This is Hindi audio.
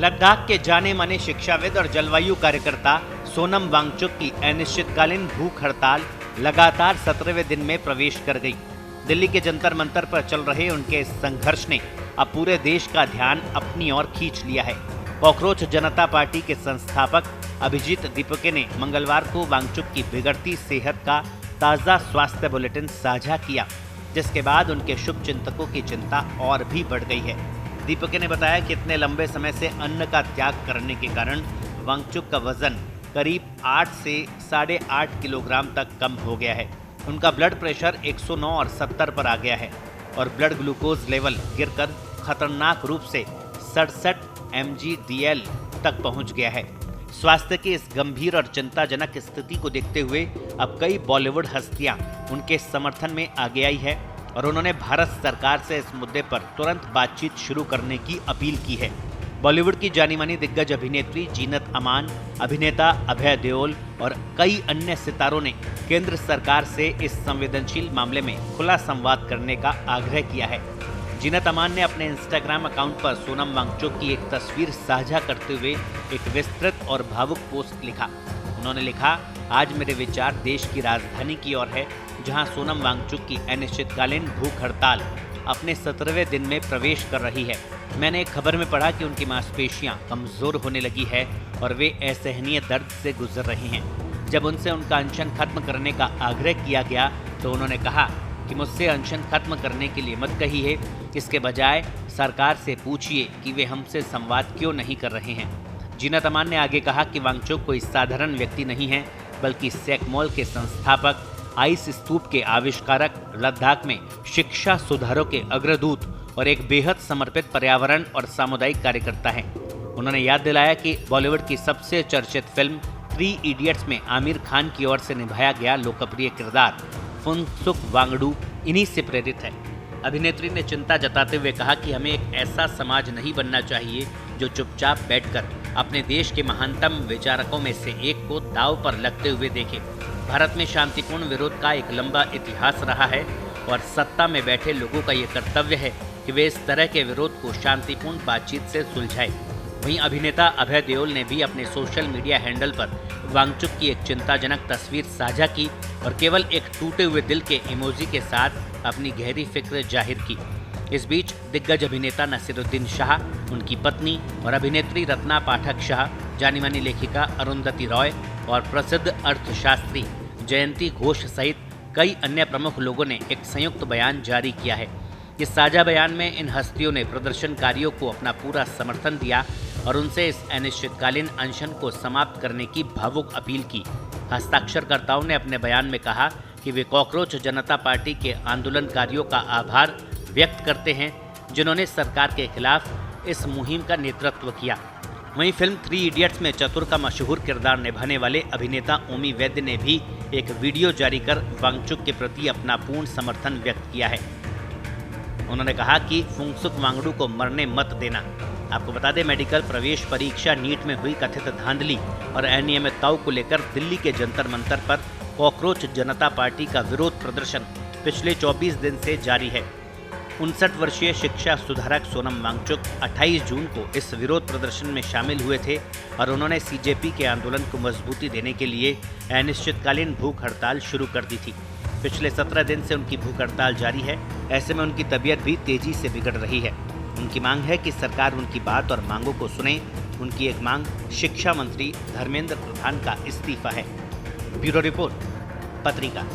लद्दाख के जाने माने शिक्षाविद और जलवायु कार्यकर्ता सोनम वांगचुक की अनिश्चितकालीन भूख हड़ताल लगातार 17वें दिन में प्रवेश कर गई। दिल्ली के जंतर मंतर पर चल रहे उनके इस संघर्ष ने अब पूरे देश का ध्यान अपनी ओर खींच लिया है। कॉकरोच जनता पार्टी के संस्थापक अभिजीत दीपके ने मंगलवार को वांगचुक की बिगड़ती सेहत का ताज़ा स्वास्थ्य बुलेटिन साझा किया, जिसके बाद उनके शुभचिंतकों की चिंता और भी बढ़ गई है। दीपके ने बताया कि इतने लंबे समय से अन्न का त्याग करने के कारण वांगचुक का वजन करीब 8 से 8.5 किलोग्राम तक कम हो गया है। उनका ब्लड प्रेशर 109 और 70 पर आ गया है और ब्लड ग्लूकोज लेवल गिरकर खतरनाक रूप से 67 mg/dl तक पहुंच गया है। स्वास्थ्य की इस गंभीर और चिंताजनक स्थिति को देखते हुए अब कई बॉलीवुड हस्तियां उनके समर्थन में आगे आई है और उन्होंने भारत सरकार से इस मुद्दे पर तुरंत बातचीत शुरू करने की अपील की है। बॉलीवुड की जानी मानी दिग्गज अभिनेत्री जीनत अमान, अभिनेता अभय देओल और कई अन्य सितारों ने केंद्र सरकार से इस संवेदनशील मामले में खुला संवाद करने का आग्रह किया है। जीनत अमान ने अपने इंस्टाग्राम अकाउंट पर सोनम वांगचुक की एक तस्वीर साझा करते हुए एक विस्तृत और भावुक पोस्ट लिखा। उन्होंने लिखा, आज मेरे विचार देश की राजधानी की ओर है, जहां सोनम वांगचुक की अनिश्चितकालीन भूख हड़ताल अपने 17वें दिन में प्रवेश कर रही है। मैंने एक खबर में पढ़ा कि उनकी मांसपेशियां कमजोर होने लगी है और वे असहनीय दर्द से गुजर रही हैं। जब उनसे उनका अनशन खत्म करने का आग्रह किया गया तो उन्होंने कहा कि मुझसे अनशन खत्म करने के लिए मत कहिए, इसके बजाय सरकार से पूछिए कि वे हमसे संवाद क्यों नहीं कर रहे हैं। जीनत अमान ने आगे कहा कि वांगचुक कोई साधारण व्यक्ति नहीं है, बल्कि सैकमॉल के संस्थापक, आइस स्तूप के आविष्कारक, लद्दाख में शिक्षा सुधारों के अग्रदूत और एक बेहद समर्पित पर्यावरण और सामुदायिक कार्यकर्ता हैं। उन्होंने याद दिलाया कि बॉलीवुड की सबसे चर्चित फिल्म 3 इडियट्स में आमिर खान की ओर से निभाया गया लोकप्रिय किरदार फुंगसुक वांगडू इन्हीं से प्रेरित है। अभिनेत्री ने चिंता जताते हुए कहा कि हमें एक ऐसा समाज नहीं बनना चाहिए जो चुपचाप बैठकर अपने देश के महानतम विचारकों में से एक को दांव पर लगते हुए देखे। भारत में शांतिपूर्ण विरोध का एक लंबा इतिहास रहा है और सत्ता में बैठे लोगों का ये कर्तव्य है कि वे इस तरह के विरोध को शांतिपूर्ण बातचीत से सुलझाएं। वहीं अभिनेता अभय देओल ने भी अपने सोशल मीडिया हैंडल पर वांगचुक की एक चिंताजनक तस्वीर साझा की और केवल एक टूटे हुए दिल के इमोजी के साथ अपनी गहरी फिक्र जाहिर की। इस बीच दिग्गज अभिनेता नसीरुद्दीन शाह, उनकी पत्नी और अभिनेत्री रत्ना पाठक शाह, जानी मानी लेखिका अरुंधति रॉय और प्रसिद्ध अर्थशास्त्री जयंती घोष सहित कई अन्य प्रमुख लोगों ने एक संयुक्त बयान जारी किया है। इस साझा बयान में इन हस्तियों ने प्रदर्शनकारियों को अपना पूरा समर्थन दिया और उनसे इस अनिश्चितकालीन अनशन को समाप्त करने की भावुक अपील की। हस्ताक्षरकर्ताओं ने अपने बयान में कहा कि वे कॉकरोच जनता पार्टी के आंदोलनकारियों का आभार व्यक्त करते हैं, जिन्होंने सरकार के खिलाफ इस मुहिम का नेतृत्व किया। वहीं फिल्म 3 इडियट्स में चतुर का मशहूर किरदार निभाने वाले अभिनेता ओमी वैद्य ने भी एक वीडियो जारी कर वांगचुक के प्रति अपना पूर्ण समर्थन व्यक्त किया है। उन्होंने कहा कि फुंगसुक वांगडू को मरने मत देना। आपको बता दें, मेडिकल प्रवेश परीक्षा नीट में हुई कथित धांधली और अनियमितताओं को लेकर दिल्ली के जंतर मंतर पर कॉकरोच जनता पार्टी का विरोध प्रदर्शन पिछले 24 दिन से जारी है। 59 वर्षीय शिक्षा सुधारक सोनम वांगचुक 28 जून को इस विरोध प्रदर्शन में शामिल हुए थे और उन्होंने सीजेपी के आंदोलन को मजबूती देने के लिए अनिश्चितकालीन भूख हड़ताल शुरू कर दी थी। पिछले 17 दिन से उनकी भूख हड़ताल जारी है। ऐसे में उनकी तबीयत भी तेजी से बिगड़ रही है। उनकी मांग है कि सरकार उनकी बात और मांगों को सुने। उनकी एक मांग शिक्षा मंत्री धर्मेंद्र प्रधान का इस्तीफा है। ब्यूरो रिपोर्ट, पत्रिका।